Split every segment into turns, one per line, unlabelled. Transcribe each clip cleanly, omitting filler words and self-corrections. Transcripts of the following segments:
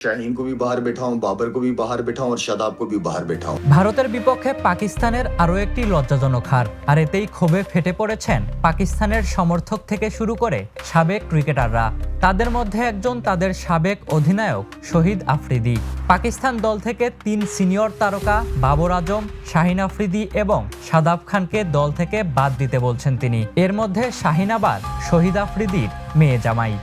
শাহিন को भी बाहर बैठाऊं, बाबर को भी बाहर बैठाऊं और शादाब को भी बाहर बैठाऊं।
ভারতের বিপক্ষে পাকিস্তানের আরও একটি লজ্জাজনক হার, আর এতেই ক্ষোভে ফেটে পড়েছেন পাকিস্তানের সমর্থক থেকে শুরু করে সাবেক ক্রিকেটাররা। তাদের মধ্যে একজন তাদের সাবেক অধিনায়ক শহীদ আফ্রিদি। পাকিস্তান দল থেকে 3 সিনিয়র তারকা বাবর আজম, শাহিন আফ্রিদি এবং শাদাব খানকে দল থেকে বাদ দিতে বলছেন তিনি। এর মধ্যে শাহিন আবার শহীদ আফ্রিদির মেয়ে জামাই।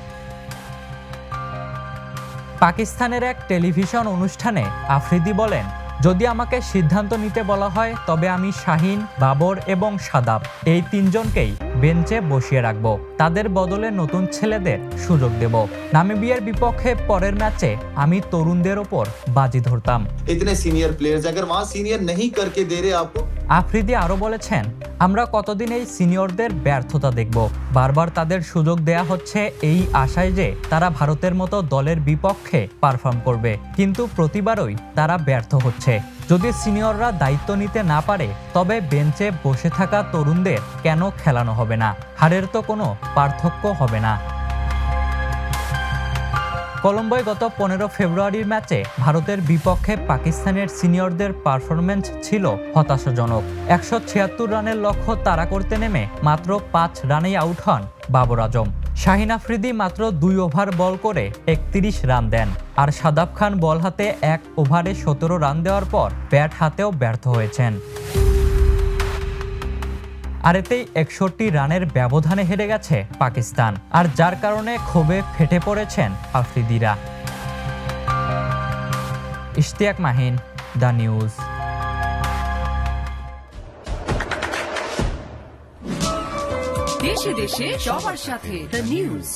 পাকিস্তানের এক টেলিভিশন অনুষ্ঠানে আফ্রিদি বলেন, যদি আমাকে সিদ্ধান্ত নিতে বলা হয় তবে আমি শাহিন, বাবর এবং শাদাব এই 3 জনকেই বেঞ্চে বসিয়ে রাখব। তাদের বদলে নতুন ছেলেদের সুযোগ দেব। নামিবিয়ার বিপক্ষে পরের ম্যাচে আমি তরুণদের ওপর বাজি ধরতাম।
इतने सीनियर प्लेयर्स अगर वहां सीनियर नहीं करके दे रहे आपको।
আফ্রিদি আরও বলেছেন, আমরা কতদিন এই সিনিয়রদের ব্যর্থতা দেখব। বারবার তাদের সুযোগ দেয়া হচ্ছে এই আশায় যে তারা ভারতের মতো দলের বিপক্ষে পারফর্ম করবে, কিন্তু প্রতিবারই তারা ব্যর্থ হচ্ছে। যদি সিনিয়ররা দায়িত্ব নিতে না পারে তবে বেঞ্চে বসে থাকা তরুণদের কেন খেলানো হবে না? হারের তো কোনো পার্থক্য হবে না। কলম্বোয় গত 15 ফেব্রুয়ারির ম্যাচে ভারতের বিপক্ষে পাকিস্তানের সিনিয়রদের পারফরমেন্স ছিল হতাশাজনক। 176 রানের লক্ষ্য তাড়া করতে নেমে মাত্র 5 রানেই আউট হন বাবর আজম। শাহিন আফ্রিদি মাত্র 2 ওভার বল করে 31 রান দেন, আর শাদাব খান বল হাতে 1 ওভারে 17 রান দেওয়ার পর ব্যাট হাতেও ব্যর্থ হয়েছেন। আর এতেই 61 রানের ব্যবধানে হেরে গেছে পাকিস্তান, আর যার কারণে ক্ষোভে ফেটে পড়েছেন আফ্রিদিরা। Ishtiaq Mahin, the news.
দেশে দেশে সবার সাথে দ্য নিউজ।